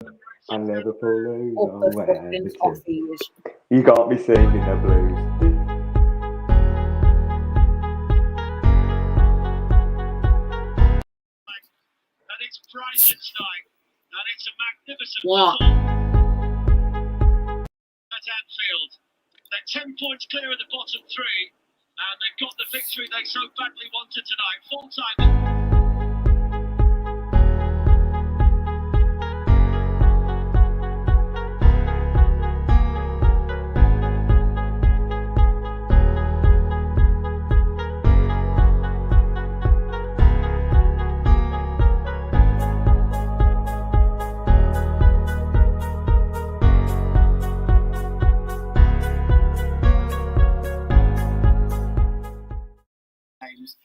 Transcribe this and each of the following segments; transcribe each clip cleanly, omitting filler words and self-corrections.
And Liverpool lose. Up the Oh, fucking Everton. toffees. You got me singing the blues. And it's Brightonstein. And it's a magnificent What? at Anfield. They're 10 points clear of the bottom three. And they've got the victory they so badly wanted tonight. Full time.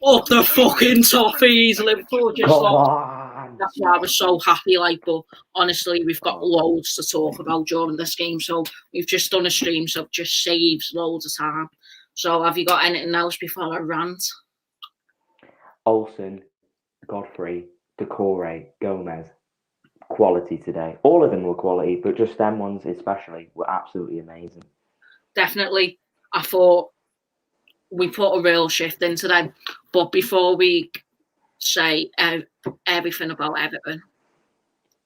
Up the fucking toffees, Liverpool just Come lost. on. That's why I was so happy, but honestly, we've got loads to talk about during this game, so we've just done a stream, so it just saves loads of time. So have you got anything else before I rant? Olsen, Godfrey, Decore, Gomez. Quality today. All of them were quality, but just them ones especially were absolutely amazing. Definitely. I thought we put a real shift into them. But before we say everything about Everton,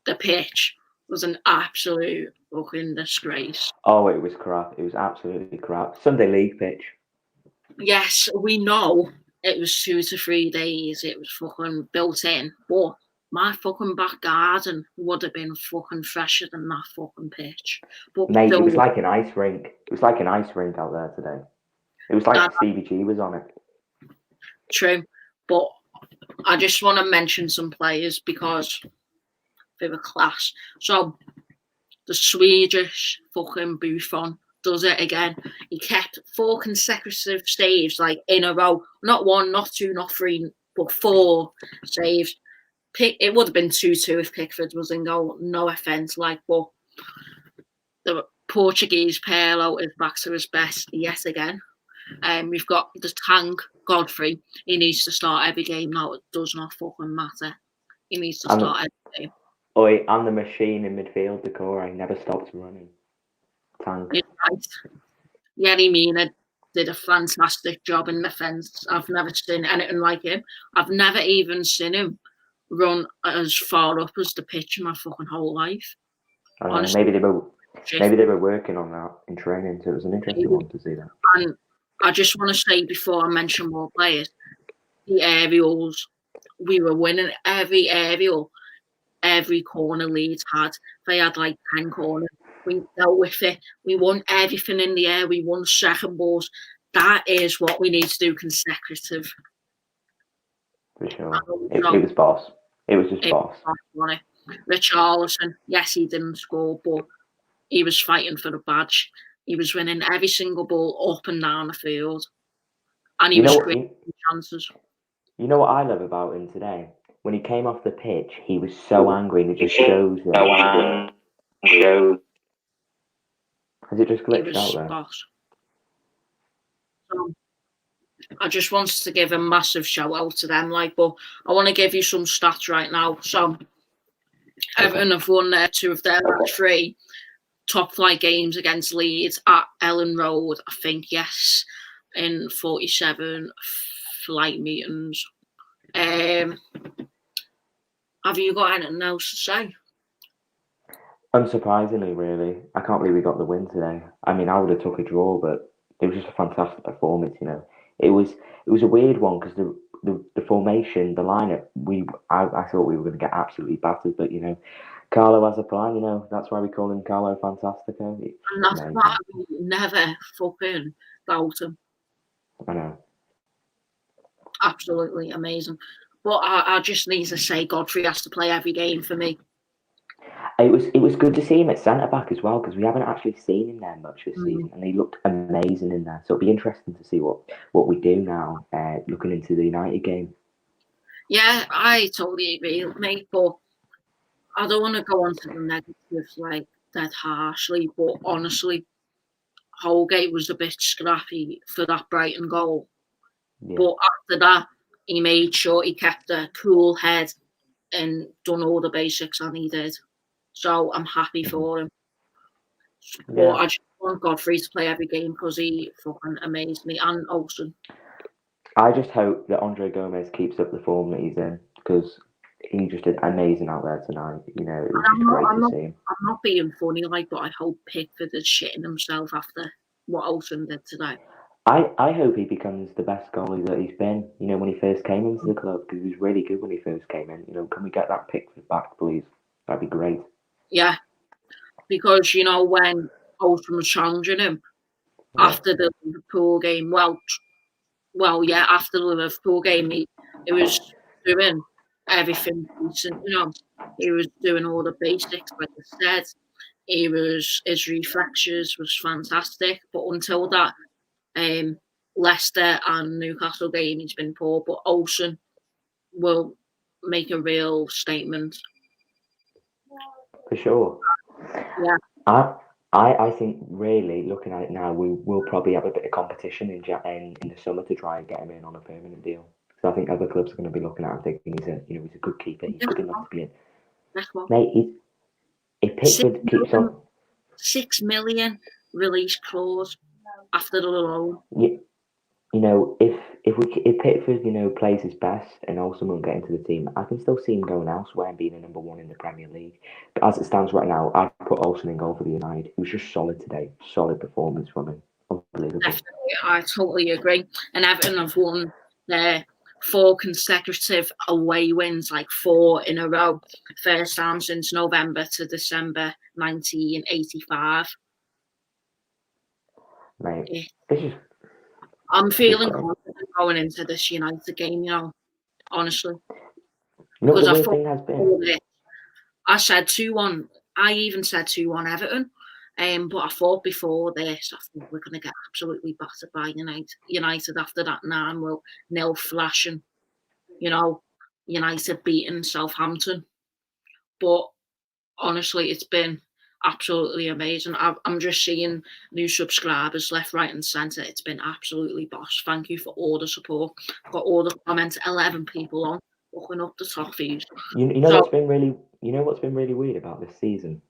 the pitch was an absolute fucking disgrace. Oh, it was crap. It was absolutely crap. Sunday League pitch. Yes, we know it was 2 to 3 days. It was fucking built in. But my fucking back garden would have been fucking fresher than that fucking pitch. But Mate, it was like an ice rink. It was like an ice rink out there today. It was like Stevie G was on it. True. But I just want to mention some players because they were class. So the Swedish fucking Buffon does it again. He kept 4 consecutive saves in a row. Not 1, not 2, not 3, but 4 saves. It would have been 2-2 if Pickford was in goal. No offence, but the Portuguese Pirlo is back to his best yet again. We've got the tank Godfrey. He needs to start every game now. It does not fucking matter. He needs to start every game. Oi, and the machine in midfield, Decore, never stopped running. Tank. You're right. Yerry Mina did a fantastic job in defence. I've never seen anything like him. I've never even seen him run as far up as the pitch in my fucking whole life. Honestly, maybe they were working on that in training, so it was an interesting one to see that. And I just want to say before I mention more players, the aerials, we were winning every aerial, every corner Leeds had. They had 10 corners. We dealt with it. We won everything in the air. We won second balls. That is what we need to do consecutive. For sure. It was boss. It was just boss. Richarlison, yes, he didn't score, but he was fighting for the badge. He was winning every single ball up and down the field. And he was creating chances. You know what I love about him today? When he came off the pitch, he was so angry, and it just shows that. Has it just glitched out there? Boss. So, I just wanted to give a massive shout out to them, but I want to give you some stats right now. So, Everton have won 2 of their last 3 top flight games against Leeds at Ellen Road, I think, yes, in 47 flight meetings. Have you got anything else to say? Unsurprisingly, really, I can't believe we got the win today. I mean, I would have took a draw, but it was just a fantastic performance. It was a weird one because the formation, the lineup, I thought we were going to get absolutely battered, but Carlo has a plan. That's why we call him Carlo Fantastico. And that's why we never fucking doubt him. I know. Absolutely amazing. But I just need to say Godfrey has to play every game for me. It was good to see him at centre back as well because we haven't actually seen him there much this season, and he looked amazing in there. So it'll be interesting to see what we do now, looking into the United game. Yeah, I totally agree, mate. But I don't want to go on to the negatives that harshly. But honestly, Holgate was a bit scrappy for that Brighton goal. Yeah. But after that, he made sure he kept a cool head and done all the basics, and he did. So I'm happy for him. But Yeah. I just want Godfrey to play every game because he fucking amazed me. And Olsen. I just hope that Andre Gomez keeps up the form that he's in because he just did amazing out there tonight. You know, it was And just great to see him. I'm not being funny, like, but I hope Pickford is shitting himself after what Olsen did today. I hope he becomes the best goalie that he's been. You know, when he first came into the club because he was really good when he first came in. You know, can we get that Pickford back, please? That'd be great. Yeah, because you know when Olsen was challenging him Yeah. after the Liverpool game. Yeah, after the Liverpool game, he was doing everything decent. You know, he was doing all the basics, like I said. His reflexes was fantastic, but until that Leicester and Newcastle game, he's been poor. But Olsen will make a real statement. For sure. Yeah. I think really looking at it now, we will probably have a bit of competition in the summer to try and get him in on a permanent deal. So I think other clubs are going to be looking at him thinking he's a good keeper. He's good enough to be in. That's what. Mate, if Pickford keeps on, 6 million release clause after the loan. you know, if Pickford plays his best and also won't get into the team, I can still see him going elsewhere and being a number one in the Premier League. But as it stands right now, I'd put Olsen in goal for the United. He was just solid today. Solid performance from him. Unbelievable. Definitely, I totally agree. And Everton have won their 4 consecutive away wins, like 4 in a row. First time since November to December 1985. Mate, Yeah. this is. I'm feeling confident going into this United game, honestly. You know what Because the I weird thought thing has been? I said 2-1. I even said 2-1 Everton. But I thought before this, I thought we're going to get absolutely battered by United after that 9-0 flashing. United beating Southampton. But honestly, it's been absolutely amazing. I'm just seeing new subscribers left, right, and centre. It's been absolutely boss. Thank you for all the support. I've got all the comments. 11 people on looking up the toffees. You know what's been really weird about this season?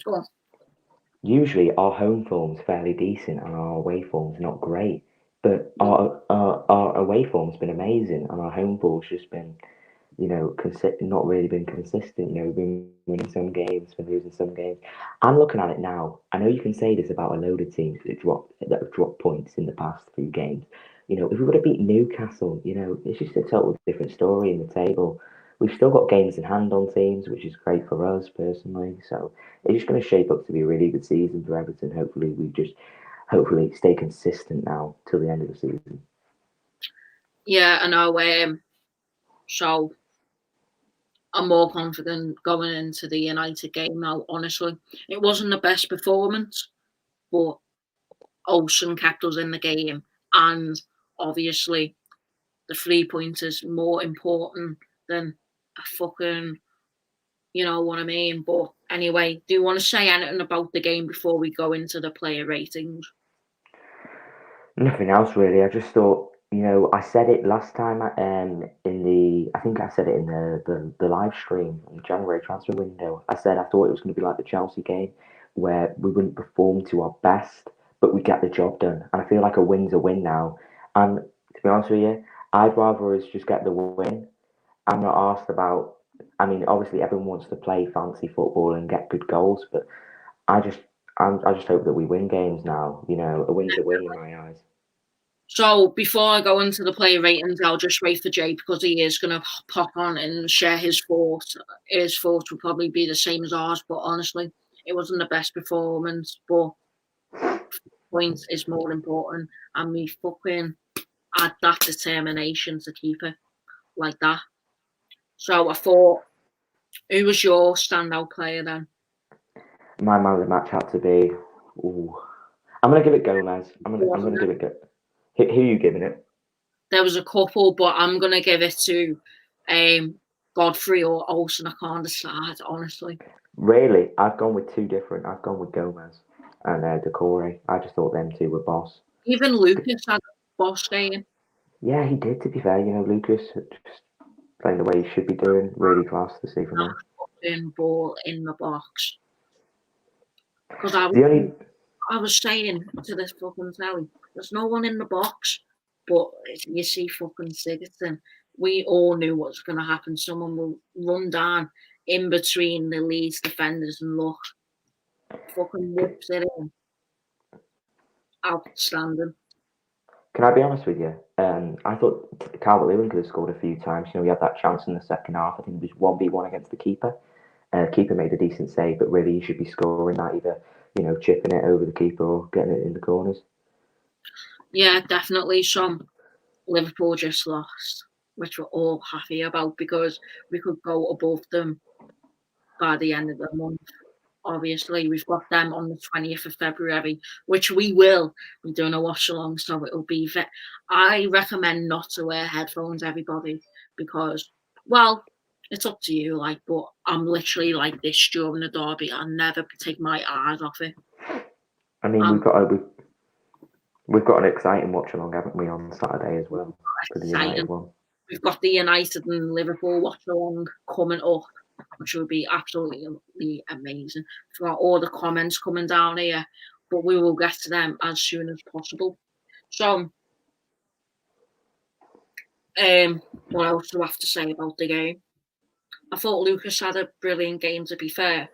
Go on. Usually our home form's fairly decent and our away form's not great. But our away form's been amazing and our home form's just been, not really been consistent. We've been winning some games, been losing some games. I'm looking at it now. I know you can say this about a load of teams that have dropped points in the past few games. If we would have beat Newcastle, it's just a total different story in the table. We've still got games in hand on teams, which is great for us personally. So it's just going to shape up to be a really good season for Everton. Hopefully stay consistent now till the end of the season. Yeah, I know. So I'm more confident going into the United game now, honestly. It wasn't the best performance, but Olsen kept us in the game. And obviously, the 3-pointers more important than a fucking, you know what I mean? But anyway, do you want to say anything about the game before we go into the player ratings? Nothing else really. I just thought, I said it last time. I think I said it in the live stream in the January transfer window. I said I thought it was going to be like the Chelsea game, where we wouldn't perform to our best, but we get the job done. And I feel like a win's a win now. And to be honest with you, I'd rather us just get the win. I'm not asked about. I mean, obviously everyone wants to play fancy football and get good goals, but I just hope that we win games now. A win's a win in my eyes. So before I go into the player ratings, I'll just wait for Jay because he is going to pop on and share his thoughts. His thoughts will probably be the same as ours, but honestly, it wasn't the best performance. But points is more important, and we fucking had that determination to keep it like that. So I thought, who was your standout player then? My man of the match had to be. Ooh, I'm gonna give it Gomez. I'm gonna give it go. Who are you giving it? There was a couple, but I'm gonna give it to Godfrey or Olsen. I can't decide, honestly. Really, I've gone with two different. I've gone with Gomez and Decore. I just thought them two were boss. Even Lucas had a boss game. Yeah, he did. To be fair, Lucas just playing the way he should be doing. Really class to see from him. ball in the box. Because I was saying to this fucking telly, there's no one in the box, but you see fucking Sigurdsson. We all knew what was going to happen. Someone will run down in between the Leeds defenders and look, fucking whips it in. Outstanding. Can I be honest with you? I thought Calvert-Lewin could have scored a few times. You know, he had that chance in the second half. I think it was 1v1 against the keeper. Keeper made a decent save, but really he should be scoring that, either, you know, chipping it over the keeper or getting it in the corners. Yeah, definitely. Some Liverpool just lost, which we're all happy about because we could go above them by the end of the month. Obviously, we've got them on the 20th of February, which we will. We're doing a watch along, so it'll be. I recommend not to wear headphones, everybody, because, well, it's up to you. Like, but I'm literally like this during the derby. I never take my eyes off it. I mean, we've got an exciting watch along, haven't we, on Saturday as well for the United one. We've got the United and Liverpool watch along coming up, which would be absolutely amazing. We've got all the comments coming down here, but we will get to them as soon as possible. So, what else do I have to say about the game? I thought Lucas had a brilliant game, to be fair.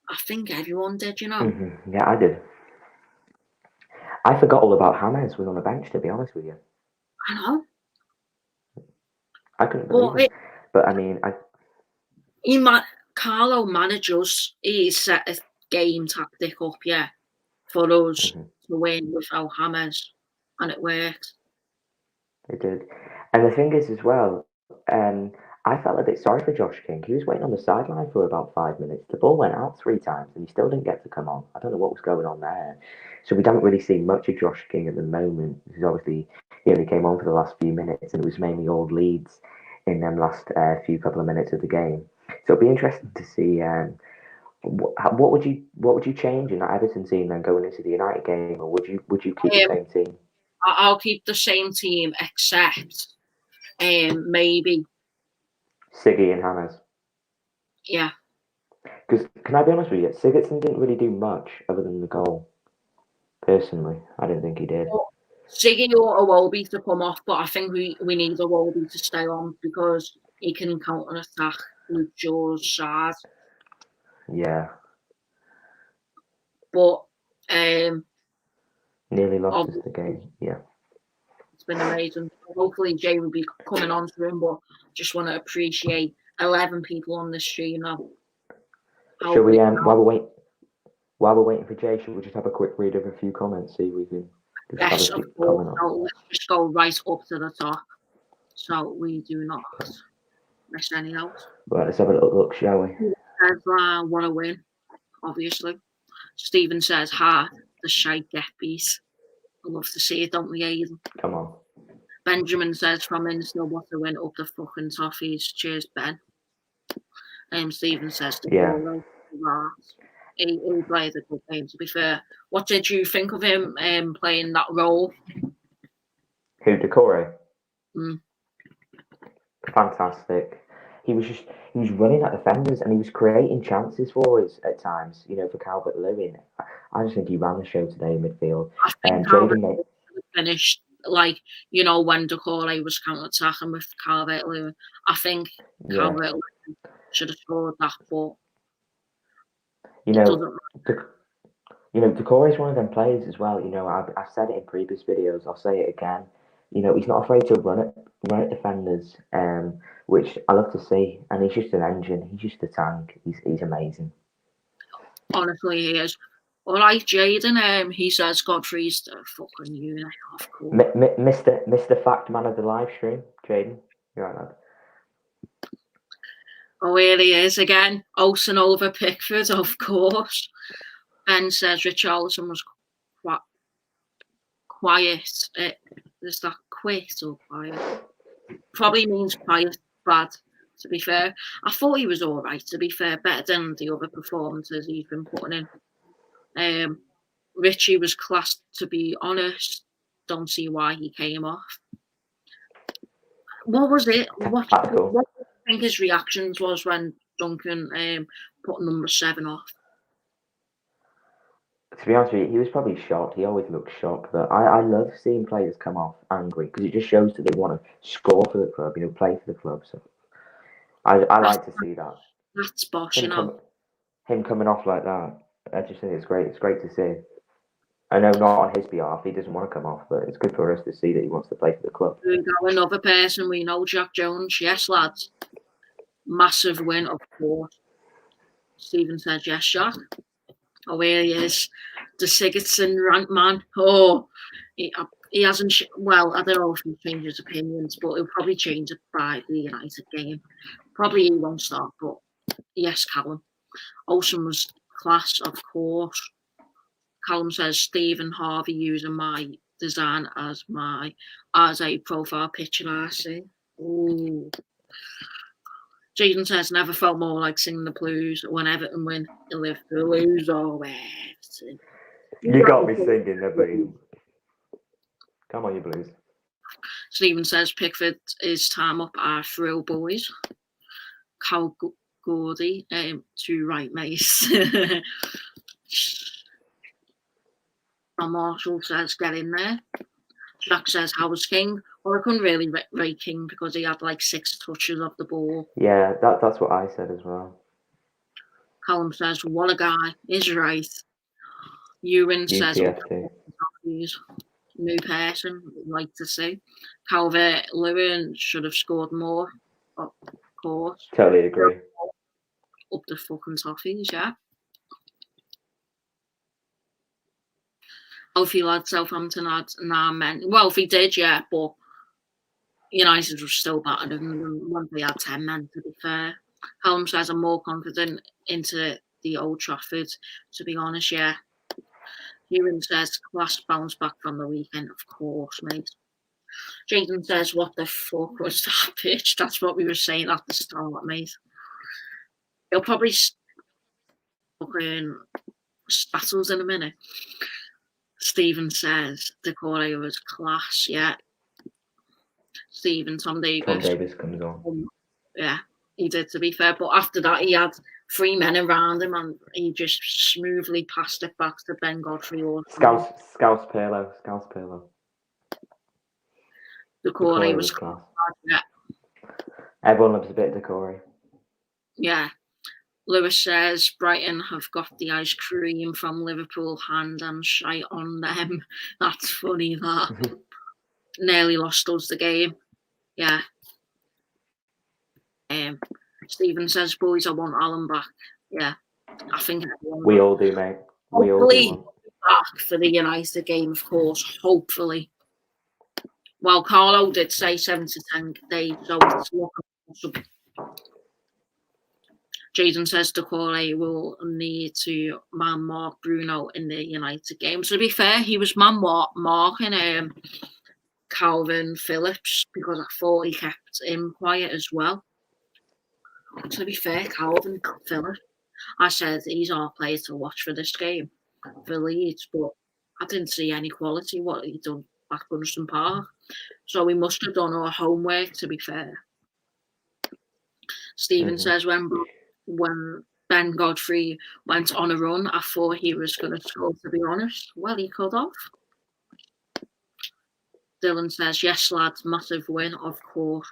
I think everyone did, you know. Mm-hmm. Yeah, I did. I forgot all about James was on the bench, to be honest with you. I know. I couldn't believe it. But I mean, Carlo manages. He set a game tactic up, yeah, for us to win without James, and it worked. It did. And the thing is, as well, I felt a bit sorry for Josh King. He was waiting on the sideline for about 5 minutes. The ball went out 3 times, and he still didn't get to come on. I don't know what was going on there. So we don't really see much of Josh King at the moment. Because obviously, he only came on for the last few minutes, and it was mainly old Leeds in them last few couple of minutes of the game. So it'll be interesting to see what would you change in that Everton team then going into the United game, or would you keep the same team? I'll keep the same team, except maybe Siggy and James. Yeah. Because can I be honest with you, Sigurdsson didn't really do much other than the goal. Personally, I didn't think he did. Siggy or Iwobi to come off, but I think we need Iwobi to stay on because he can counter an attack with Joe's side. Yeah. But nearly lost us the game. Yeah. It's been amazing. Hopefully Jay will be coming on soon, but just want to appreciate 11 people on the stream now. Shall we while we're waiting for Jay, should we just have a quick read of a few comments, see if we can yes, of course. So let's just go right up to the top so we do not miss any out. Right, let's have a little look, shall we? Says, want to win, obviously. Stephen says, the shite get beat. I love to see it, don't we, Aidan? Come on. Benjamin says, from Insta, what to win up the fucking toffees. Cheers, Ben. Stephen says, yeah. He played a good game, to be fair. What did you think of him playing that role? Who, Decore? Mm. Fantastic. He was running at defenders and he was creating chances for us at times, for Calvert-Lewin. I just think he ran the show today in midfield. I think Calvert-Lewin finished, when Decore was counter-attacking with Calvert-Lewin. I think Calvert-Lewin should have scored that, but Decore is one of them players as well. I've said it in previous videos. I'll say it again. He's not afraid to run at defenders, which I love to see. And he's just an engine. He's just a tank. He's amazing. Honestly, he is. All right, Jaden. He says Godfrey's the fucking unit, of course. Mr. Fact Man of the live stream, Jaden. You're right, lad. Oh, here he is again. Olsen over Pickford, of course. Ben says Richarlison was quiet. Is that quit or quiet? Probably means quiet, bad, to be fair. I thought he was all right, to be fair. Better than the other performances he's been putting in. Richie was classed, to be honest. Don't see why he came off. What was it? What do you think his reactions was when Duncan put number 7 off. To be honest with you, he was probably shocked. He always looks shocked. But I love seeing players come off angry because it just shows that they want to score for the club, play for the club. So I like to see that. That's bosh, Him coming off like that, I just think it's great. It's great to see. I know not on his behalf, he doesn't want to come off, but it's good for us to see that he wants to play for the club. Another person we know, Jack Jones. Yes, lads. Massive win, of course. Stephen says, yes, Jack. Oh, here he is. The Sigurdsson rant man. Oh, he hasn't... Well, I don't know if he changes opinions, but he'll probably change it by the United game. Probably he won't start, but yes, Callum. Olsen was class, of course. Callum says, Stephen Harvey using my design as a profile picture, I see. Ooh. Jaden says, never felt more like singing the blues when Everton win. You live to lose or Everton. You got me singing the blues. Come on, you blues. Stephen says, Pickford is time up our thrill boys. Cal Gordy to right Mace. Marshall says, get in there. Jack says, how was King? Well, I couldn't really rate King because he had like 6 touches of the ball. Yeah, that's what I said as well. Callum says, what a guy. He's right. Ewan says, new person, like to see. Calvert-Lewin should have scored more, of course. Totally agree. Up the fucking toffees, yeah. Alfie lad, Southampton had 9 men. Well, if he did, yeah, but United was still better than them once they had 10 men, to be fair. Callum says, I'm more confident into the Old Trafford, to be honest, yeah. Ewan says, class bounce back from the weekend, of course, mate. Jaden says, what the fuck was that pitch? That's what we were saying at the start, mate. He'll probably fucking spattles in a minute. Stephen says, Decore was class, yeah. Stephen, Tom Davis. Tom Davis comes on. Yeah, he did, to be fair. But after that, he had 3 men around him and he just smoothly passed it back to Ben Godfrey. Scouse Pirlo. Decore was class. Yeah. Everyone loves a bit of Decore. Yeah. Lewis says, Brighton have got the ice cream from Liverpool hand and shite on them. That's funny, that. Nearly lost us the game. Yeah. Stephen says, boys, I want Alan back. Yeah. I think we all do, mate. We hopefully all do. Back for the United game, of course. Hopefully. Well, Carlo did say 7 to 10 days, so it's looking possible. Jaden says Decore will need to man-mark Bruno in the United game. So to be fair, he was man-marking Calvin Phillips because I thought he kept him quiet as well. To be fair, Calvin Phillips, I said he's our player to watch for this game for Leeds, but I didn't see any quality what he done at Gunston Park. So we must have done our homework, to be fair. Stephen says when Ben Godfrey went on a run, I thought he was going to score, to be honest. Well, he cut off. Dylan says, yes, lads, massive win, of course.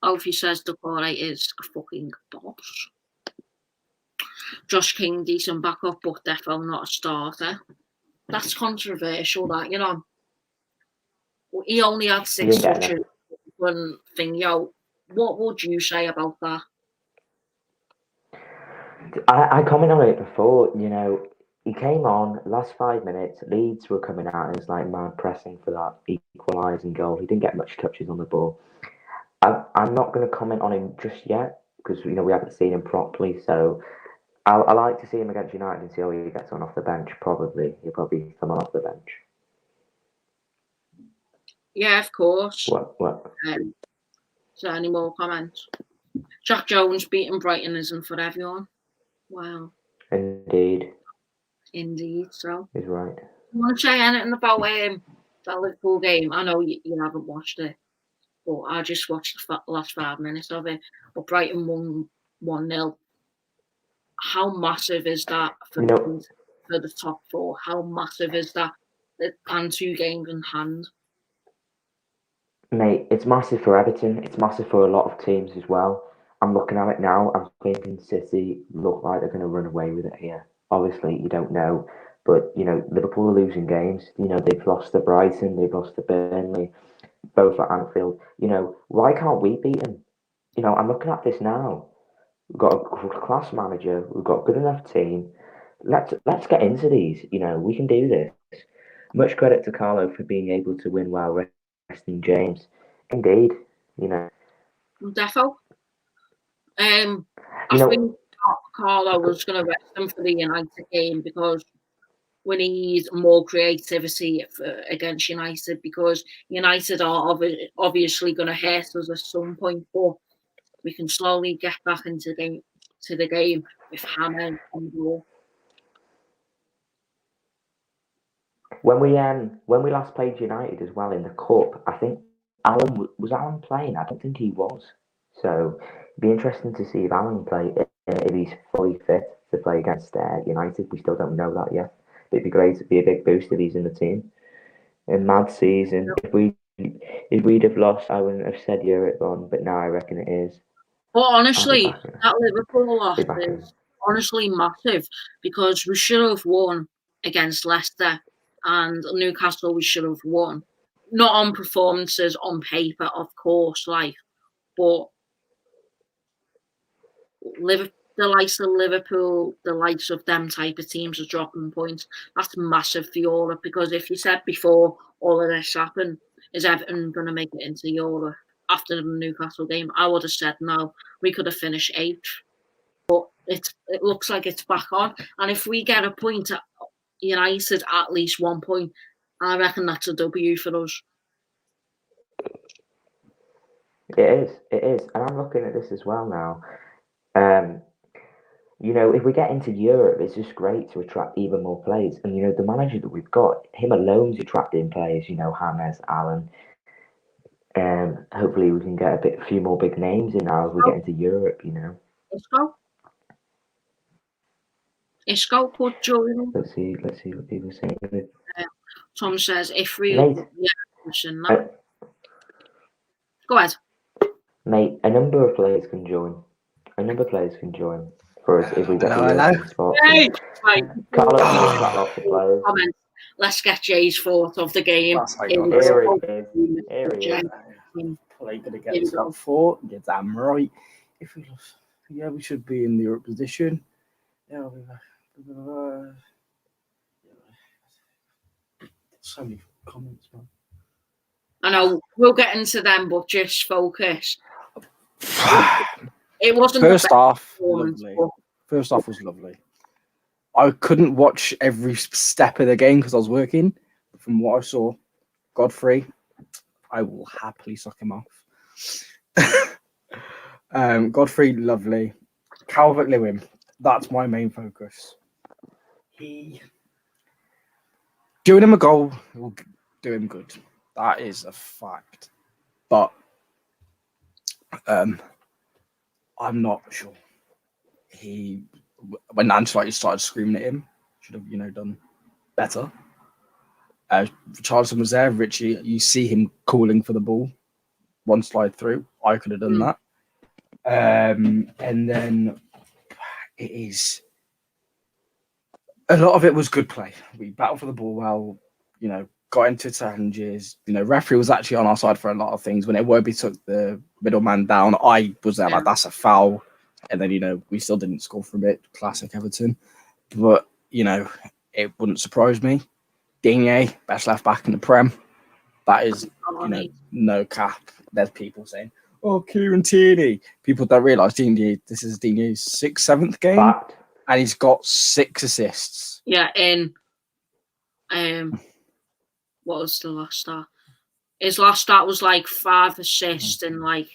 Alfie says Decore is a fucking boss. Josh King, decent backup, but defo not a starter. That's controversial, that, you know. He only had 6 touches. One thing, what would you say about that? I commented on it before, he came on, last 5 minutes, Leeds were coming out, and it's like mad pressing for that equalising goal. He didn't get much touches on the ball. I'm not going to comment on him just yet, because, we haven't seen him properly, so I like to see him against United and see how he gets on off the bench, probably. He'll probably come on off the bench. Yeah, of course. What? So any more comments? Jack Jones beating Brighton isn't for everyone. Wow. Indeed, so. He's right. You want to say anything about that Liverpool game? I know you haven't watched it. but I just watched the last 5 minutes of it. But Brighton won 1-0. How massive is that for the top four? How massive is that? And 2 games in hand. Mate, it's massive for Everton. It's massive for a lot of teams as well. I'm looking at it now. I'm thinking City look like they're going to run away with it here. Obviously, you don't know. But, Liverpool are losing games. They've lost to Brighton. They've lost to Burnley. Both at Anfield. Why can't we beat them? I'm looking at this now. We've got a class manager. We've got a good enough team. Let's get into these. We can do this. Much credit to Carlo for being able to win while resting James. Indeed, Defo. I think Carlo was going to rest him for the United game because we need more creativity against United, because United are obviously going to hurt us at some point, but we can slowly get back into the game with Hammer on the ball. When we last played United as well in the cup, I think Alan was Alan playing. I don't think he was. So it'd be interesting to see if Alan if he's fully fit to play against United. We still don't know that yet. But it'd be great. It'd be a big boost if he's in the team. In mad season, if we'd have lost, I wouldn't have said Europe on. But now I reckon it is. But honestly, that Liverpool loss is honestly massive, because we should have won against Leicester, and Newcastle we should have won. Not on performances on paper, of course, but the likes of Liverpool, the likes of them type of teams are dropping points. That's massive for Europe, because if you said before all of this happened, is Everton going to make it into Europe after the Newcastle game, I would have said no. We could have finished 8th. But it looks like it's back on. And if we get a point at United, at least 1 point, I reckon that's a W for us. It is. And I'm looking at this as well now. If we get into Europe, it's just great to attract even more players. And, the manager that we've got, him alone's attracting players, James, Allen. Hopefully we can get a few more big names in now as we get into Europe, Isco could join. Let's see what people say. Tom says if we go ahead. Mate, a number of players can join. For us if we get the spot. Lots of players. Let's get Jay's thought of the game. Play good against that 4. You're damn right. If we lost, we should be in the Europe position. So many comments, man. I know we'll get into them, but just focus. It wasn't first half. Lovely. First half was lovely. I couldn't watch every step of the game because I was working. From what I saw, Godfrey, I will happily suck him off. Godfrey, lovely. Calvert-Lewin, that's my main focus. Giving him a goal will do him good. That is a fact. But I'm not sure. When Ancelotti started screaming at him, should have, done better. Charlton was there. Richie, you see him calling for the ball. One slide through. I could have done that. And then it is... A lot of it was good play. We battled for the ball well, got into challenges. Referee was actually on our side for a lot of things. When Iwobi took the middleman down, I was there like, that's a foul. And then, we still didn't score from it. Classic Everton. But, it wouldn't surprise me. Digne, best left back in the Prem. That is, no cap. There's people saying, Kieran Tierney. People don't realise this is Digne's 6th, 7th game. Fact. And he's got 6 assists. Yeah, in what was the last start? His last start was 5 assists in 10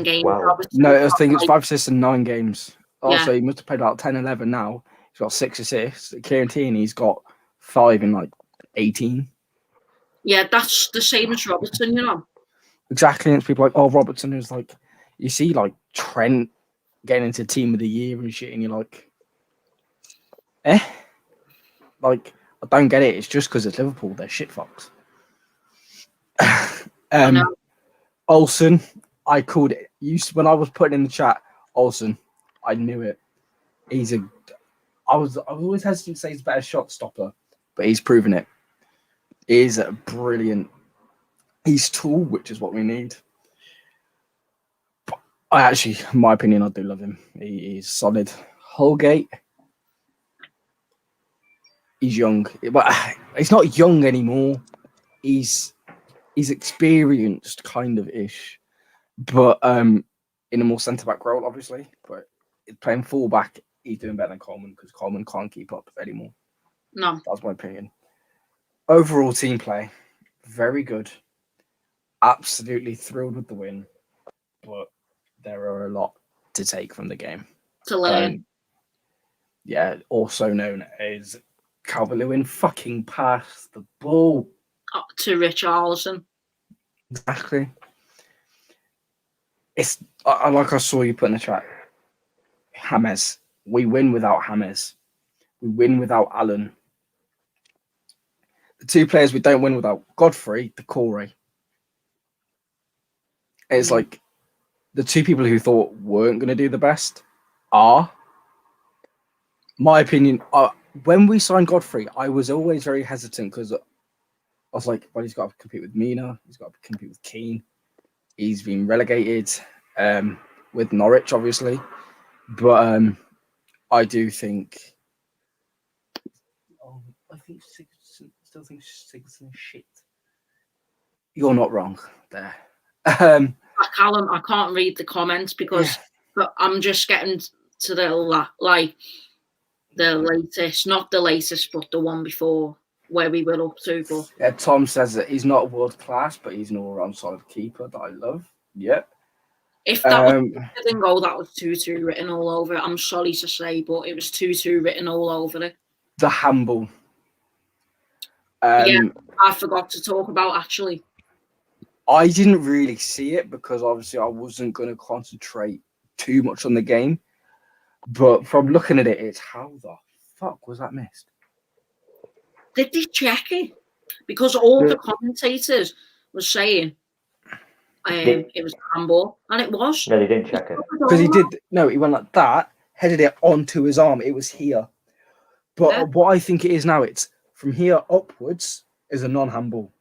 games. No, I think it's 5 assists in 9 games. Also, he must have played 10, 11 now. He's got 6 assists. Kieran Tierney's got 5 in 18. Yeah, that's the same as Robertson, Exactly. And it's people like, oh, Robertson is like, you see like Trent getting into team of the year and shit, and you're like, like, I don't get it. It's just because it's Liverpool. They're shit fucks. I know. Olsen, I called it. When I was putting in the chat, Olsen, I knew it. I was always hesitant to say he's a better shot stopper, but he's proven it. He's brilliant. He's tall, which is what we need. In my opinion, I do love him. He's solid. Holgate, he's young, but he's not young anymore. He's experienced, kind of ish, but in a more centre back role, obviously. But playing full back, he's doing better than Coleman because Coleman can't keep up anymore. No, That's my opinion. Overall team play, very good. Absolutely thrilled with the win, but there are a lot to take from the game. to learn. Also known as Calvert-Lewin fucking passed the ball. Up to Richarlison. Exactly. It's like I saw you put in the chat. James. We win without James. We win without Allen. The two players we don't win without Godfrey, Decore. It's like the two people who thought weren't going to do the best are. My opinion, when we signed Godfrey, I was always very hesitant because I was like, well, he's got to compete with Mina. He's got to compete with Keane. He's been relegated with Norwich, obviously. But I do think... I think still think Sigurdsson is shit. You're not wrong there. Callum, I can't read the comments because but I'm just getting to the latest, not the latest, but the one before where we were up to. But yeah, Tom says that he's not world class, but he's an all-round solid keeper that I love. Yeah. if that was a hidden goal, that was 2-2 written all over it. I'm sorry to say, but it was 2-2 written all over it. The handball. Yeah, I forgot to talk about actually. I didn't really see it because obviously I wasn't going to concentrate too much on the game. But from looking at it, it's how the fuck was that missed? Did they check it? Because all the commentators were saying it was handball, and it was. No, they didn't check it. Because he did. No, he went like that, headed it onto his arm. It was here. But what I think it is now, it's from here upwards is a non-handball.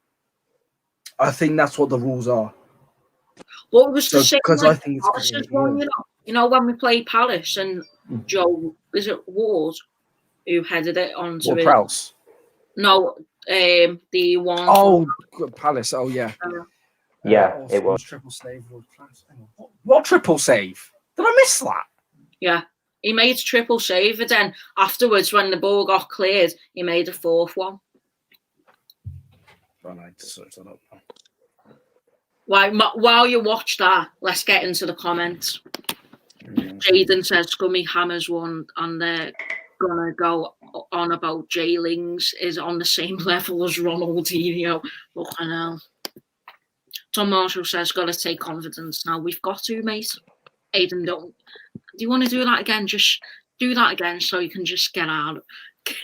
I think that's what the rules are. What was the same? Because I think it's you know when we played Palace and Joe, is it Ward who headed it onto it? Prowse? No, the one. Oh, Palace. Oh yeah. Yeah, it was. Triple save. What triple save? Did I miss that? Yeah, he made a triple save, and then afterwards, when the ball got cleared, he made a fourth one. I need to search that up. While you watch that, let's get into the comments. Jaden says Scummy Hammers won, and they're gonna go on about J-Lings is on the same level as Ronaldinho. Fucking hell. Tom Marshall says, gotta take confidence now. We've got to, mate. Aiden, do you want to do that again? Just do that again so you can just get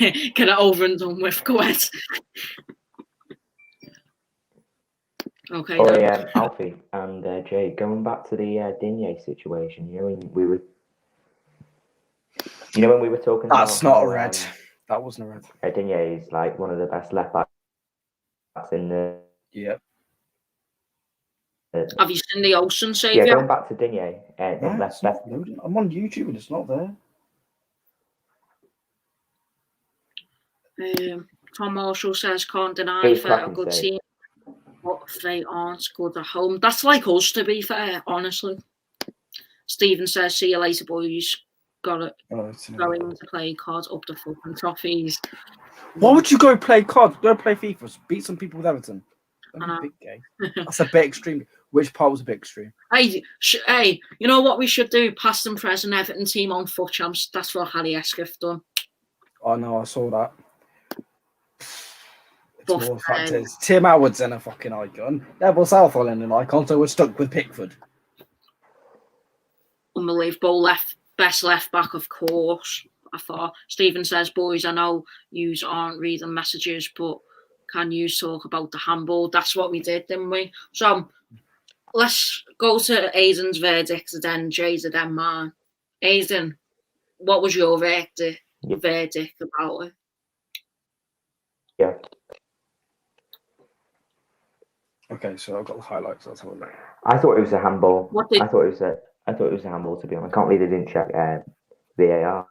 it over and done with. Go ahead. Okay. Oh yeah, Alfie and Jay, going back to the Digne situation, when we were talking about... That's not a red. That wasn't a red. Digne is like one of the best left backs in the... Yep. Have you seen the Olsen save? Yeah, going back to Digne. Left. I'm on YouTube and it's not there. Tom Marshall says, can't deny they're a good team, but they aren't good at home. That's like us, to be fair, honestly. Stephen says, see you later, boys. Got it. Going to play cards up the fucking toffees. Why would you go play cards? Go play FIFA. Beat some people with Everton. Big game. That's a bit extreme. Which part was a bit extreme? Hey, you know what we should do? Past and present Everton team on foot champs. That's what Harry Esquiff done. Oh no, I saw that. But Well, the fact is, Tim Howard's in a fucking icon. Neville Southall in an icon, so we're stuck with Pickford. unbelievable best left back, of course. I thought Stephen says, boys, I know you aren't reading messages, but can you talk about the handball? That's what we did, didn't we? So let's go to Aiden's verdict, then Jay's, then mine. Aiden, what was your verdict about it? Yeah. Okay, so I've got the highlights. I'll have a look. I thought it was a handball. What did- I thought it was a handball, to be honest. I can't believe they didn't check VAR.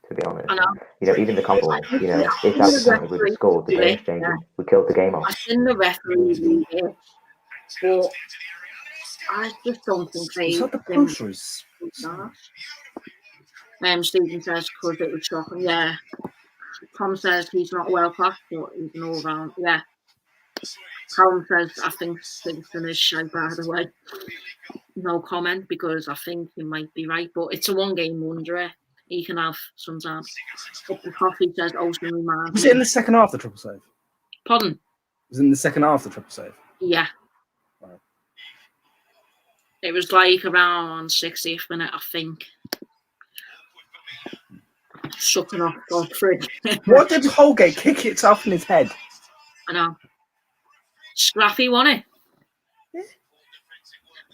To be honest, I know. Even the couple, if Everton would have scored, the game's changing. We killed the game off. I think the referees read it, but I just don't think they. Is that the groceries? Stephen says because it was shocking. Yeah. Tom says he's not well classed, but he's an all round. Yeah. Callum says I think Simpson is shy, by the way. No comment because I think he might be right, but it's a 1 game wonder. He can have sometimes. But the coffee says Ocean reminds. Was it in the second half, the triple save? Pardon? Was it in the second half, the triple save? Yeah. Right. It was like around 60th minute, I think. Sucking off Godfrey. What did Holgate kick itself in his head? I know. Scrappy won it.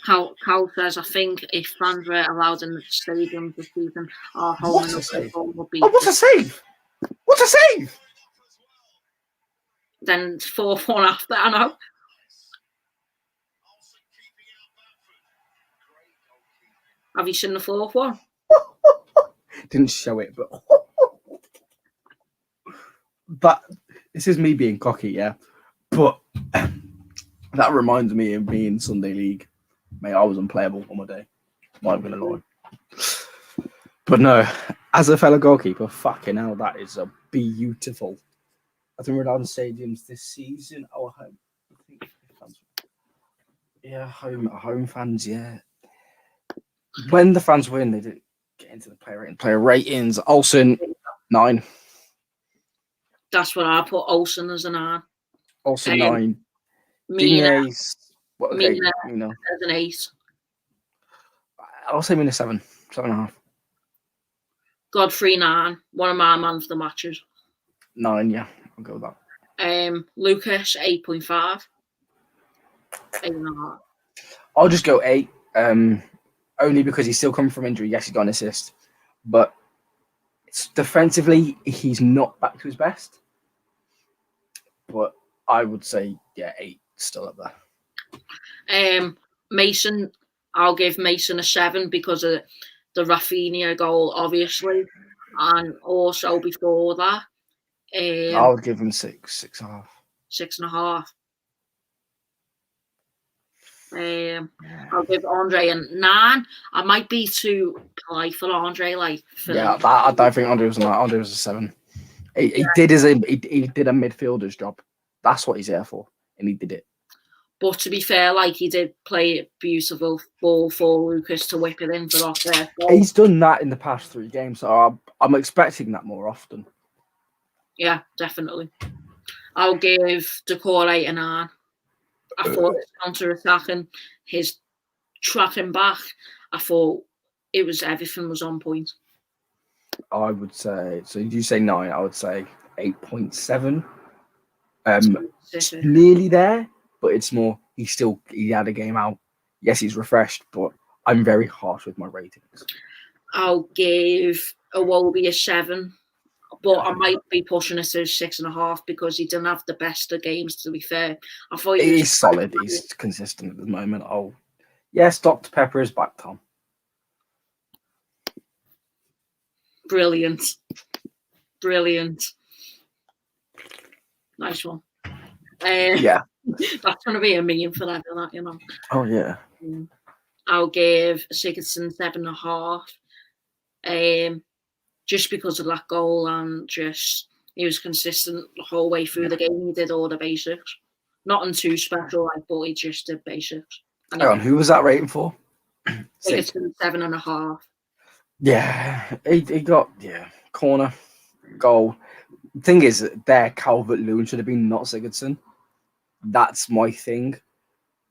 Cal says, I think if fans were allowed in the stadium this season, our home What and a save. would be. Oh, what a save! What a save! Then 4-1 after, I know. Have you seen the 4th one? Didn't show it, but this is me being cocky, yeah. But that reminds me of me in Sunday League. Mate, I was unplayable on my day. Not gonna lie. But no, as a fellow goalkeeper, fucking hell, that is a beautiful. I think we're down stadiums this season. Oh, home. I think fans. Yeah, home fans. Yeah. When the fans win, they did get into the player ratings. Olsen 9. That's what I put Olsen as an 9. Olsen 9. Mina As an 8. I'll say Mina 7, 7.5. Godfrey 9. One of my man of the matches. 9, yeah, I'll go with that. Lucas 8.5. 8.5. I'll just go 8. Only because he's still coming from injury. Yes, he's got an assist, but defensively he's not back to his best. But I would say 8 still up there. Mason, I'll give Mason a 7 because of the Rafinha goal, obviously, and also before that, I'll give him 6, 6.5. 6.5. I'll give Andre a 9. I might be too polite for Andre, I don't think Andre was a 9. Andre was a 7. He did a midfielder's job. That's what he's there for, and he did it. But to be fair, he did play a beautiful ball for Lucas to whip it in for off there. He's done that in the past 3 games, so I'm expecting that more often. Yeah, definitely. I'll give Decore 8 a 9. I thought his counter-attacking, his tracking back, I thought everything was on point. I would say, so you say 9, I would say 8.7. It's nearly there, but it's more, he had a game out. Yes, he's refreshed, but I'm very harsh with my ratings. I'll give Iwobi a 7. But I might be pushing it to 6.5 because he didn't have the best of games, to be fair. I thought he's solid. He's consistent at the moment. Oh, yes, Dr. Pepper is back, Tom. Brilliant. Nice one. Yeah. That's going to be a meme forever, that. Oh, yeah. I'll give Sigurdsson 7.5. Just because of that goal and just he was consistent the whole way through the game. He did all the basics. Nothing too special, but he just did basics. Hang on, who was that rating for? Sigurdsson 7.5. Yeah, he got corner, goal. The thing is, there Calvert-Lewin should have been, not Sigurdsson. That's my thing.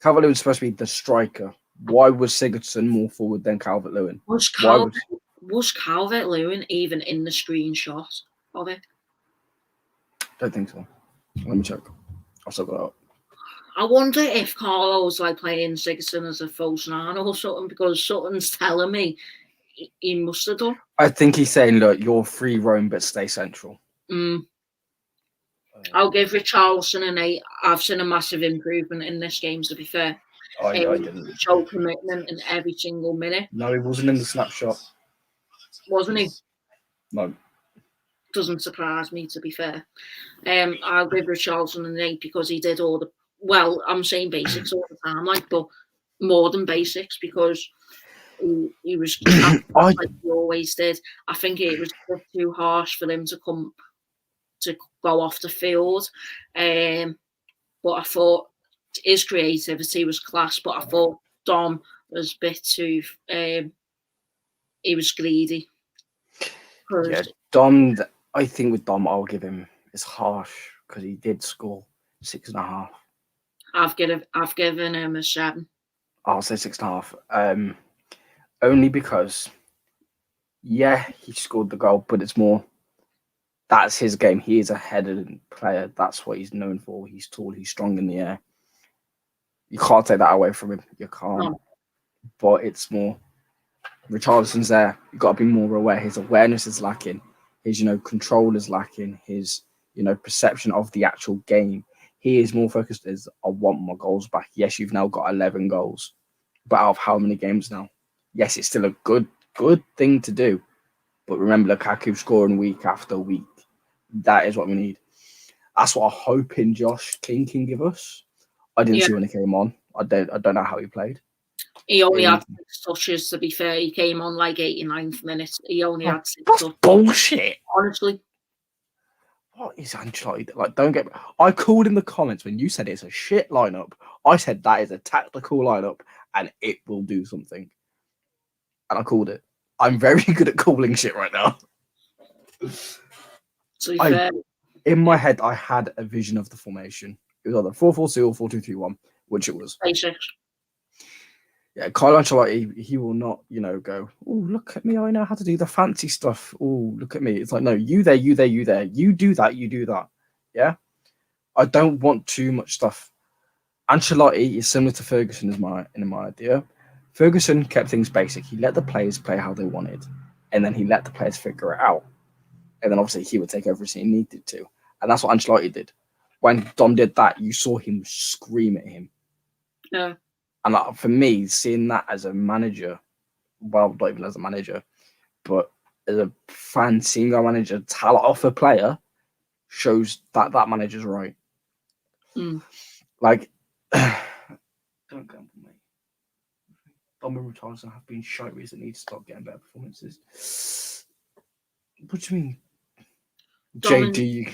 Calvert-Lewin's supposed to be the striker. Why was Sigurdsson more forward than Calvert-Lewin? Was Calvert-Lewin even in the screenshot of it? Don't think so. Let me check. I'll still got it up. I wonder if Carlo was like playing Sigurdsson as a false nine or something, because something's telling me he must have done. I think he's saying, look, you're free roam, but stay central. I'll give Richarlison an 8. I've seen a massive improvement in this game, to be fair. I didn't. Show commitment in every single minute. No, he wasn't in the snapshot. Wasn't he? No. Doesn't surprise me, to be fair. I'll give Richarlison an 8 because he did all the... Well, I'm saying basics all the time, like, but more than basics, because he was like he always did. I think it was a bit too harsh for him to go off the field. But I thought his creativity was class, but I thought Dom was a bit too... he was greedy. Yeah, Dom, I think with Dom, I'll give him, it's harsh because he did score 6.5. I've given him a 7. I'll say 6.5. Only because, yeah, he scored the goal, but it's more, that's his game. He is a headed player. That's what he's known for. He's tall, he's strong in the air. You can't take that away from him. You can't. No. But it's more, Richarlison's there. You've got to be more aware. His awareness is lacking. His, control is lacking. His, perception of the actual game. He is more focused as, I want my goals back. Yes, you've now got 11 goals. But out of how many games now? Yes, it's still a good thing to do. But remember, Lukaku scoring week after week. That is what we need. That's what I'm hoping Josh King can give us. I didn't see when he came on. I don't know how he played. He only had 6 touches, to be fair. He came on like 89th minute. He only had 6 touches. That's bullshit. Honestly. What is Ancelotti? Like, don't get me. I called in the comments when you said it's a shit lineup. I said that is a tactical lineup and it will do something. And I called it. I'm very good at calling shit right now. To be fair. In my head, I had a vision of the formation. It was either 4-4-2 or 4-2-3-1, which it was. Basics. Yeah, Carlo Ancelotti, he will not, go, oh, look at me, I know how to do the fancy stuff. Oh, look at me. It's like, no, you there, you there, you there. You do that, you do that. Yeah? I don't want too much stuff. Ancelotti is similar to Ferguson in my idea. Ferguson kept things basic. He let the players play how they wanted, and then he let the players figure it out. And then obviously he would take everything he needed to. And that's what Ancelotti did. When Dom did that, you saw him scream at him. Yeah. And for me, seeing that as a manager, well, not even as a manager, but as a fan, seeing our manager talent off a player shows that that manager's right. Like, don't gamble, mate. Dom and Richarlison have been shite recently. Need to start getting better performances. What do you mean? JD,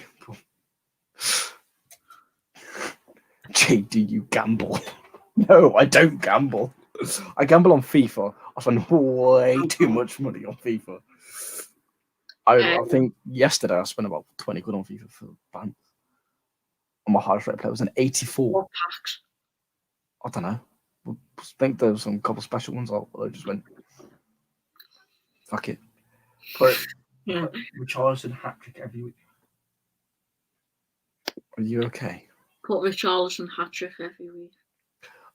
you gamble. No, I don't gamble. I gamble on FIFA. I spend way too much money on FIFA. I think yesterday I spent about 20 quid on FIFA for ban. And my highest rate player was an 84. What packs? I don't know. I think there was some couple special ones. I just went, fuck it. Put Richarlison hat-trick every week. Are you okay? Put Richarlison hat-trick every week.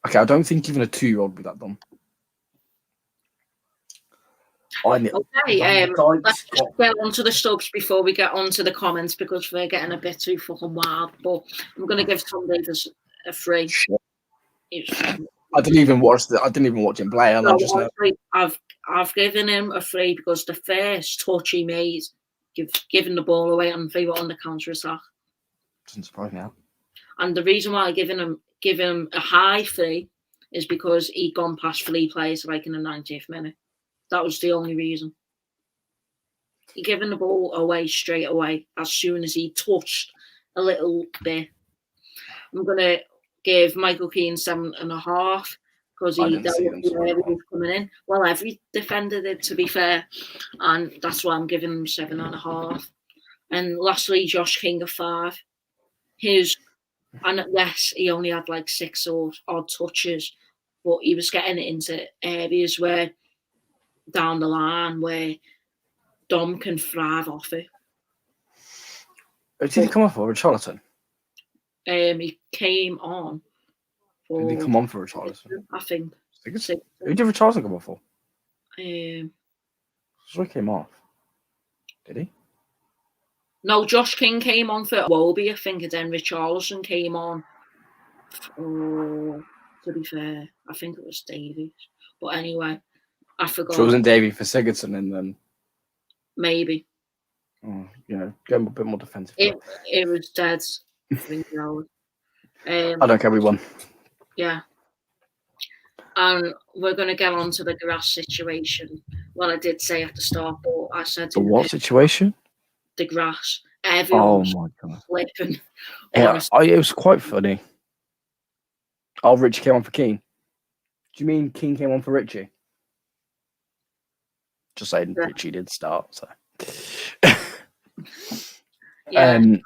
Okay, I don't think even a 2-year-old would be that dumb. Okay, let's get on to the subs before we get on to the comments because we're getting a bit too fucking wild. But I'm going to give Tom Davis a 3. I didn't even watch him play. And I've given him a 3 because the first touch he made, giving the ball away on the counter attack. Doesn't surprise me now. And the reason why I give him a high 3 is because he'd gone past 3 players like in the 90th minute. That was the only reason. He giving the ball away straight away as soon as he touched a little bit. I'm gonna give Michael Keane 7.5 because he was coming in. Well, every defender did, to be fair, and that's why I'm giving him 7.5. And lastly, Josh King of 5. And yes, he only had like 6 or odd touches, but he was getting it into areas where down the line where Dom can thrive off it. Did he come off for Richarlison? He came on for. Did he come on for Richarlison? I think. Who did Richarlison come off for? So he came off. Did he? No, Josh King came on for Wobie, I think, and then Richarlison came on. To be fair, I think it was Davies. But anyway, I forgot. So it wasn't Davey for Sigurdsson and then. Maybe. Oh, get a bit more defensive. It was dead. I don't care, we won. Yeah. And we're going to get on to the grass situation. Well, I did say at the start, but I said... The what situation? The grass. Everyone's flipping. Yeah, it was quite funny. Oh, Richie came on for Keane. Do you mean Keane came on for Richie? Just saying, yeah. Richie did start, so... yeah.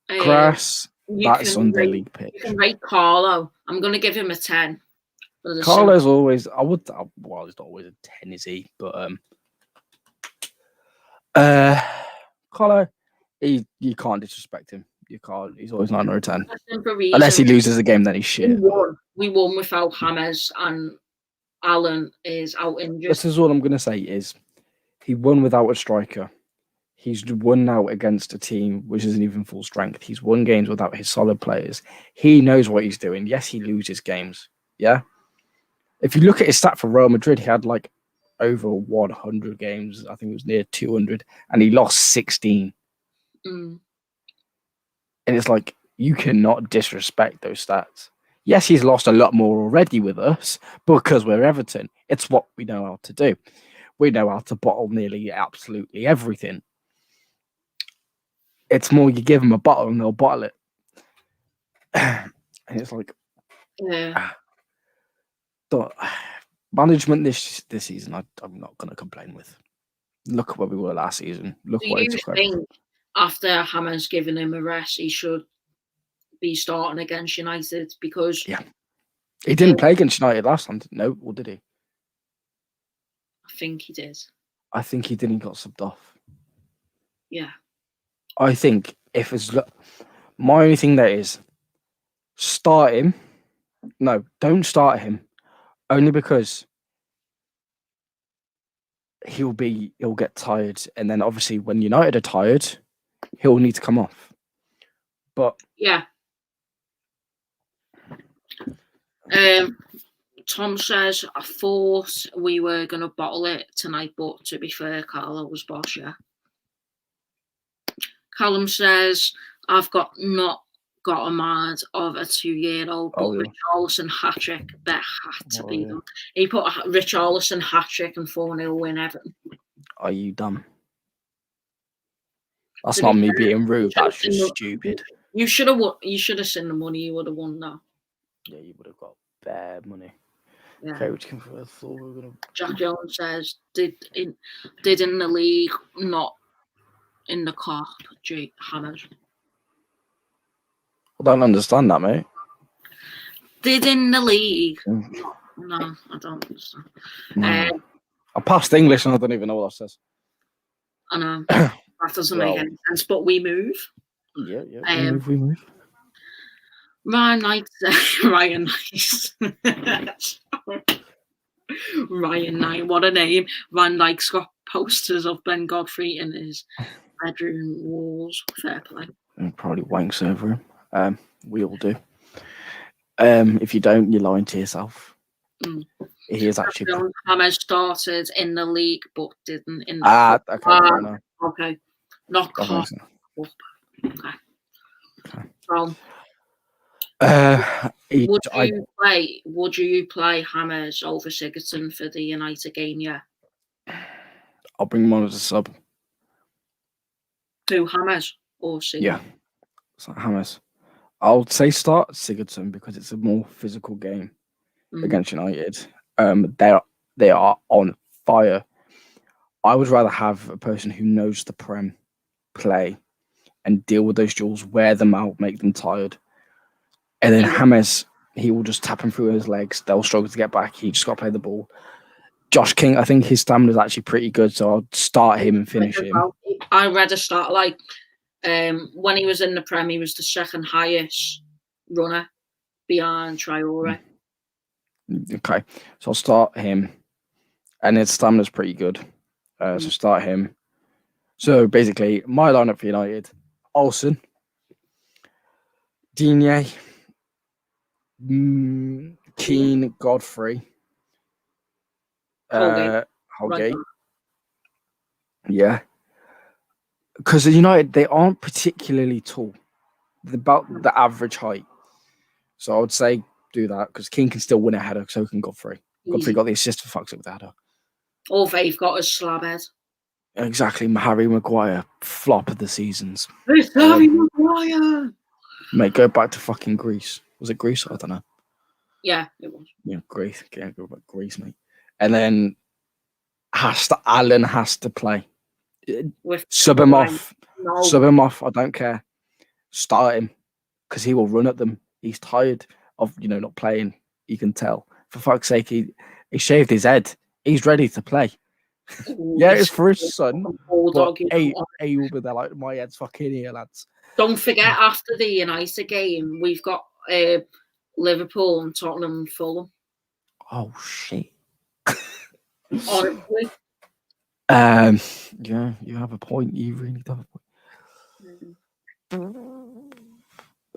Grass, that's Sunday League pitch. You can rate Carlo. I'm going to give him a 10. Carlo's always, well, he's not always a 10, is he? But, Carlo, you can't disrespect him. You can't. He's always 9 or a 10. Unless he loses a game, then he's shit. We won without James, and Alan is out injured. This is all I'm going to say is he won without a striker. He's won now against a team which isn't even full strength. He's won games without his solid players. He knows what he's doing. Yes, he loses games. Yeah. If you look at his stat for Real Madrid, he had like over 100 games. I think it was near 200, and he lost 16. Mm. And it's like, you cannot disrespect those stats. Yes, he's lost a lot more already with us because we're Everton. It's what we know how to do. We know how to bottle nearly absolutely everything. It's more you give them a bottle and they'll bottle it. And it's like, the management this season, I'm not going to complain with. Look at where we were last season. Look what it took. Think after Hammond's given him a rest, he should be starting against United? Because he didn't play against United last time. No, or did he? I think he did. I think he did. He got subbed off. Yeah. I think if it's my only thing there is start him. No, don't start him. Only because he'll get tired, and then obviously when United are tired, he'll need to come off. But yeah. Tom says, I thought we were going to bottle it tonight, but to be fair, Carlo was boss, yeah. Callum says, I've not got a mind of a 2-year-old, but Richarlison hat-trick, that had to be done. He put a Richarlison hat-trick and 4-0 win Everton. Are you dumb? That's not me being rude, that's just stupid. You should have seen the money you would have won now. Yeah, you would have got bad money. Yeah. Okay, which came first. Jack Jones says, did in the league, not in the cup, Jake Hammers. I don't understand that, mate. Did in the league. No, I don't understand. No. I passed English and I don't even know what that says. I know. That doesn't make any sense, but we move. Yeah. We move. Ryan Knight. Ryan Knight, what a name. Van Dijk's got posters of Ben Godfrey in his bedroom walls. Fair play. And probably wanks over him. We all do. If you don't, you're lying to yourself. He is actually. Hammers started in the league, but didn't in the okay. Okay. Not cup. Okay. So, would you play Hammers over Sigurdsson for the United game? Yeah. I'll bring him on as a sub. Who, Hammers or Sigurdsson? Yeah. So Hammers. I'll say start Sigurdsson because it's a more physical game against United. They are on fire. I would rather have a person who knows the Prem play and deal with those duels, wear them out, make them tired. And then James, he will just tap him through his legs. They'll struggle to get back. He just got to play the ball. Josh King, I think his stamina is actually pretty good, so I'll start him and finish him. I'd rather start like when he was in the Prem, he was the second highest runner behind Traore. Okay, so I'll start him, and his stamina's pretty good. So start him. So basically, my lineup for United: Olsen, Digne, Keane, Godfrey, Holgate. Right. Yeah, because the United, they aren't particularly tall. They're about the average height. So I would say do that because Keane can still win a header, so can Godfrey. Godfrey got the assist for fuck's sake with the header. All they've got is slab head. Exactly, Harry Maguire, flop of the seasons. It's Harry Maguire! Mate, go back to fucking Greece. Was it Greece? I don't know. Yeah, it was. Yeah, Greece. Can't go back to Greece, mate. And then Allen has to play. Sub him off. No. Sub him off. I don't care. Start him because he will run at them. He's tired of not playing. You can tell. For fuck's sake, he shaved his head. He's ready to play. Yeah, it's for his son. But he will be there like, my head's fucking here, lads. Don't forget, after the United game, we've got Liverpool and Tottenham and Fulham. Oh shit! Honestly. Yeah, you have a point. You really do have a point.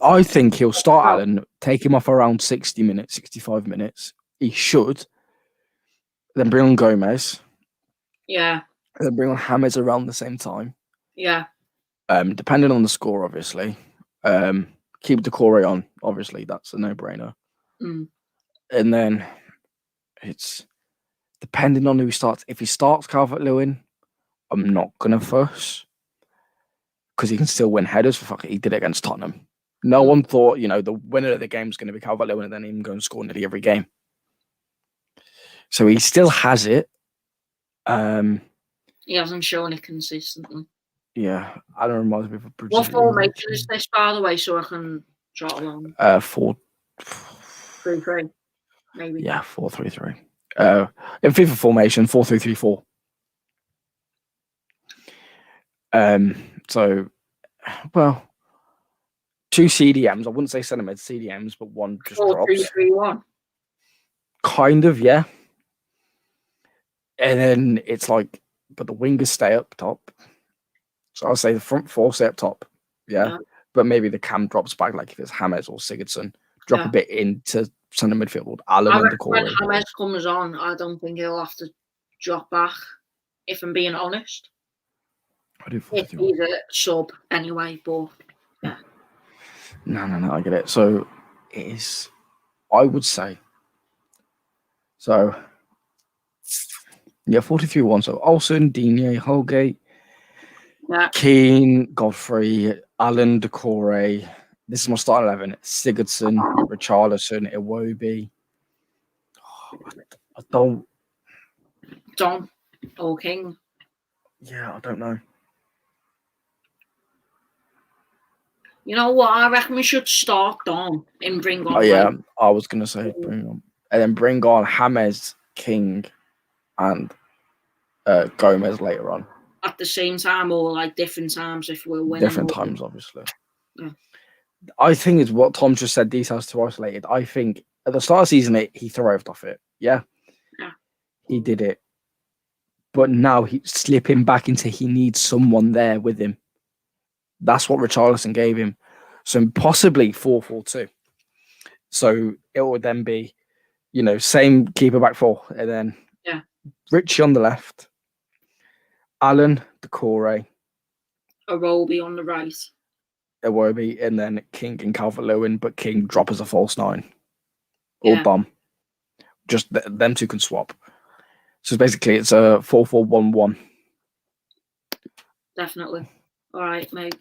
I think he'll start Allen, take him off around 60 minutes, 65 minutes. He should. Then bring on Gomez. Yeah. Then bring on James around the same time. Yeah. Depending on the score, obviously. Keep Decore on, obviously. That's a no-brainer. Mm. And then it's depending on who he starts. If he starts Calvert-Lewin, I'm not going to fuss. Because he can still win headers. For fuck it, he did it against Tottenham. No one thought, the winner of the game is going to be Calvert-Lewin and then him go and score nearly every game. So he still has it. He hasn't shown it consistently. Yeah, I don't remind me of a What formation is this, by the way, so I can jot along? 4-3-3, maybe. Yeah, 4-3-3. In FIFA formation, 4-3-3-4. So, well, 2 CDMs. I wouldn't say centre mid CDMs, but one just 4-3-3-1. Kind of, yeah. And then it's like, but the wingers stay up top. So I'll say the front four stay up top, yeah. But maybe the cam drops back, like if it's James or Sigurdsson, drop a bit into centre midfield. Allen and Decore. When James comes on, I don't think he'll have to drop back. If I'm being honest, if he's a sub anyway, but yeah. No, I get it. So it is, I would say. So yeah, 4-3-1. So Olsen, Digne, Holgate. Yeah. Keane, Godfrey, Allen, Decore. This is my starting 11. Sigurdsson, Richarlison, Iwobi. I don't. Don or King. Yeah, I don't know. You know what? I reckon we should start Don and bring on. Oh yeah, I was gonna say bring on, and then bring on James, King, and Gomez later on. At the same time or like different times if we're winning. Different times, obviously. Yeah. I think it's what Tom just said, details too isolated. I think at the start of the season, he thrived off it. Yeah. He did it. But now he's slipping back into he needs someone there with him. That's what Richarlison gave him. So possibly 4-4-2. So it would then be, same keeper back four. And then Richie on the left. Allen, Decore, Iwobi on the right. Iwobi, and then King and Calvert-Lewin, but King drop as a false 9. Or bomb. Just them two can swap. So basically it's a 4-4-1-1. Definitely. All right, mate.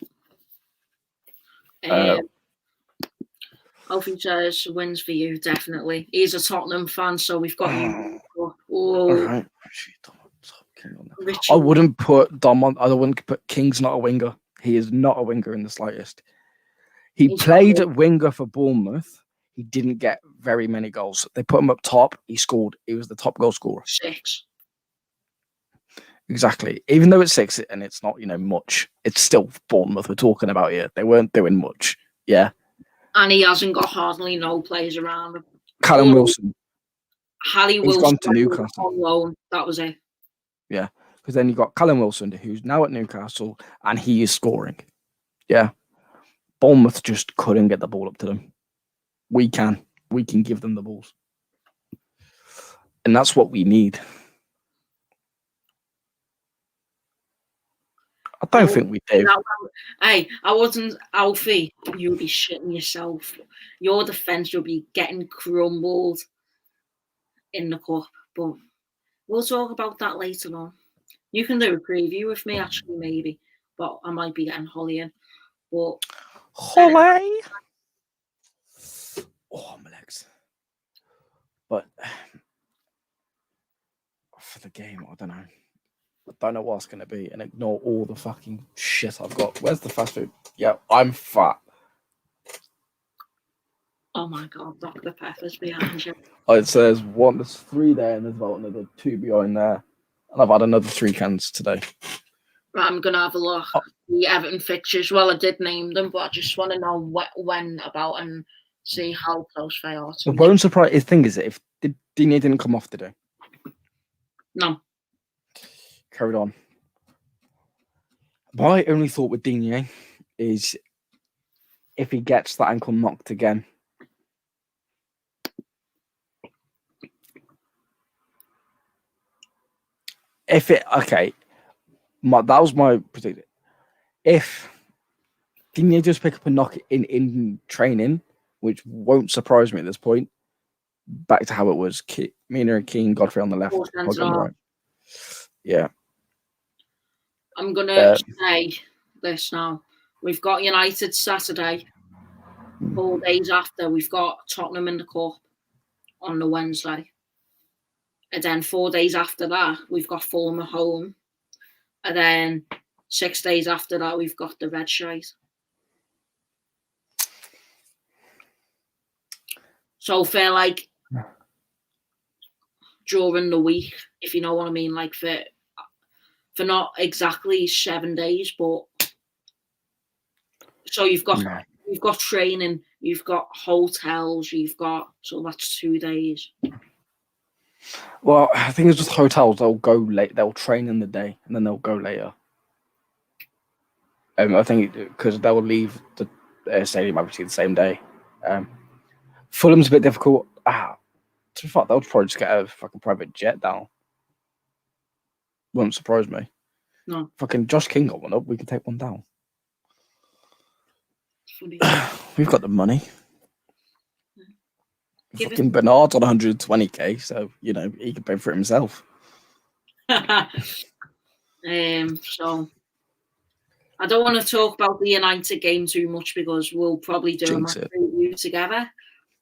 Alfie says wins for you, definitely. He's a Tottenham fan, so we've got you. All right. Richie. I wouldn't put Dom on. I wouldn't put King's not a winger. He is not a winger in the slightest. He He's played not at winger for Bournemouth. He didn't get very many goals. They put him up top. He scored. He was the top goal scorer. 6. Exactly. Even though it's 6 and it's not, much, it's still Bournemouth we're talking about here. They weren't doing much. Yeah. And he hasn't got hardly no players around him. Callum Wilson. Harry He's Wilson gone to Newcastle. on loan. That was it. Yeah. Because then you've got Callum Wilson, who's now at Newcastle, and he is scoring. Yeah. Bournemouth just couldn't get the ball up to them. We can. We can give them the balls. And that's what we need. I don't think we do. Hey, I wasn't Alfie. You'll be shitting yourself. Your defence, you'll be getting crumbled in the cup. But we'll talk about that later on. You can do a preview with me, actually, maybe. But I might be getting Holly in. But Holly! Oh, my legs. But for the game, I don't know. I don't know what it's going to be, and ignore all the fucking shit I've got. Where's the fast food? Yeah, I'm fat. oh my god, Dr. Pepper's behind you. Oh, so there's 3 there, and there's about another 2 behind there. And I've had another 3 cans today. Right, I'm going to have a look. The Everton fixtures. Well, I did name them, but I just want to know when about and see how close they are. The won't surprise. The thing is, if Digne didn't come off today. No. Carried on. My only thought with Digne is if he gets that ankle knocked again. That was my prediction. If Digne just pick up a knock in training, which won't surprise me at this point, back to how it was. Mina and Keane, Godfrey on the left, Hogg on the right. Yeah. I'm going to say this now. We've got United Saturday. 4 days after, we've got Tottenham in the Cup on the Wednesday. And then 4 days after that, we've got Fulham at home. And then 6 days after that, we've got the Red Shite. So I feel like during the week, if you know what I mean, like for not exactly 7 days, but so you've got training, you've got hotels, so that's 2 days. Well, I think it's just hotels. They'll go late. They'll train in the day and then they'll go later. I think because they'll leave the stadium obviously the same day. Fulham's a bit difficult. To be fair, they'll probably just get a fucking private jet down. Wouldn't surprise me. No. Fucking Josh King got one up. We can take one down. Funny. We've got the money. Fucking Bernard's on 120k, so he can pay for it himself. So I don't want to talk about the United game too much because we'll probably do a review together.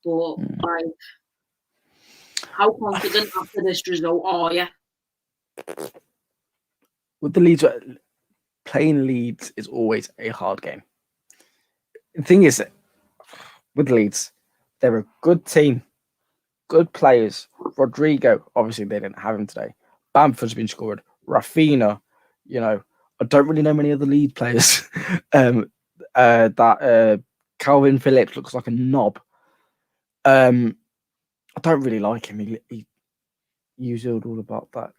But how confident after this result are you? With the Leeds, playing Leeds is always a hard game. The thing is, with Leeds, they're a good team, good players. Rodrigo, obviously they didn't have him today. Bamford's been scored. Rafinha, I don't really know many other Leeds players. Calvin Phillips looks like a knob. I don't really like him. He used all about that.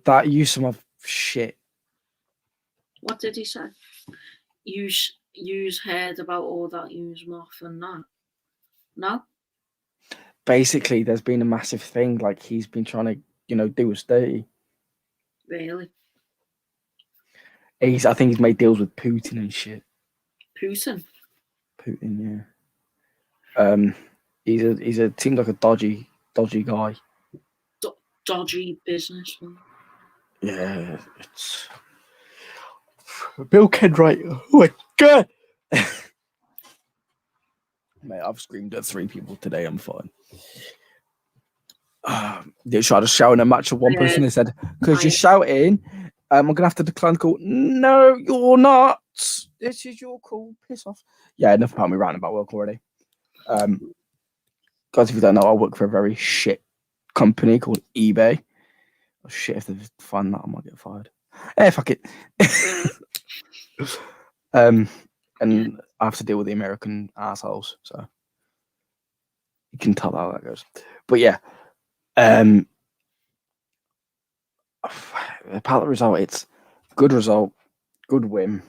That use of shit. What did he say? Use heard about all that use off and that. No? Basically, there's been a massive thing. Like he's been trying to, do us dirty. Really? I think he's made deals with Putin and shit. Putin, yeah. He's seems like a dodgy guy. Dodgy businessman. Yeah, it's Bill Kenwright. Oh my god! Mate, I've screamed at 3 people today. I'm fine. They tried to shout in a match of one person. They said, because you're shouting, I'm going to have to decline the call. No, you're not. This is your call. Piss off. Yeah, enough about me ranting about work already. Guys, if you don't know, I work for a very shit company called eBay. Oh, shit, if they find that, I might get fired. Fuck it. And I have to deal with the American assholes, so you can tell how that goes. But yeah, about the result, it's good result, good win.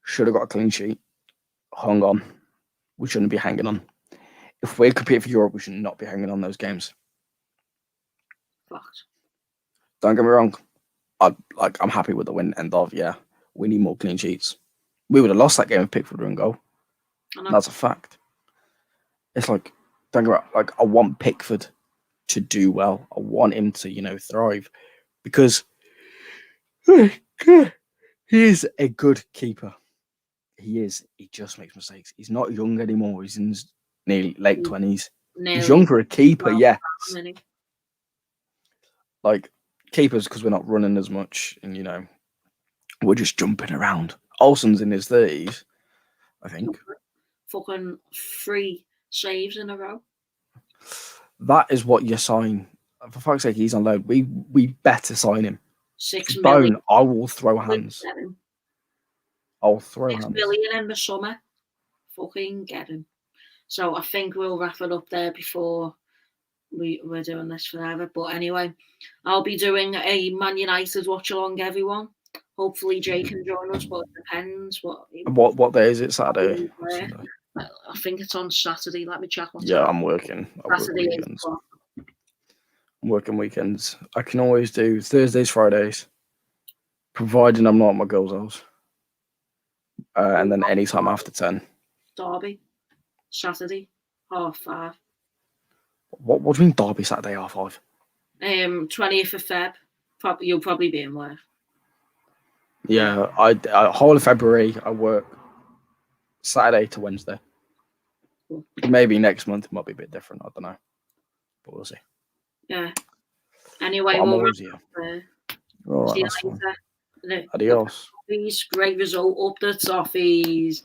Should have got a clean sheet. Hung on. We shouldn't be hanging on. If we're competing for Europe, we should not be hanging on those games. Fact. Don't get me wrong. I'm happy with the win. End of, yeah. We need more clean sheets. We would have lost that game if Pickford were in goal. That's a fact. It's like, don't get me wrong, like, I want Pickford to do well. I want him to, thrive, because he is a good keeper. He is. He just makes mistakes. He's not young anymore. He's in his nearly late 20s. He's young for a keeper, yes. Like, keepers, because we're not running as much, and we're just jumping around. Olsen's in his 30s, I think. Fucking 3 saves in a row. That is what you sign. For fuck's sake, he's on loan. We better sign him. 6 Bone, million. I will throw hands. I'll throw 6 hands. million in the summer. Fucking get him. So I think we'll wrap it up there before we're doing this forever. But anyway, I'll be doing a Man United watch along, everyone. Hopefully Jay can join us, but it depends. What day is it? Saturday? I think it's on Saturday. Let me check. Yeah, I'm working. Saturday weekends. I'm working weekends. I can always do Thursdays, Fridays, providing I'm not at my girl's house. And then any time after 10. Derby, Saturday, 5:30. What do you mean Derby Saturday 5:30? 20th of Feb. You'll probably be in work. Yeah, I whole of February I work Saturday to Wednesday. Cool. Maybe next month it might be a bit different. I don't know, but we'll see. Yeah. Anyway, I'm always here. All right, see you that's later. Fine. Adios. Great result up the toffees.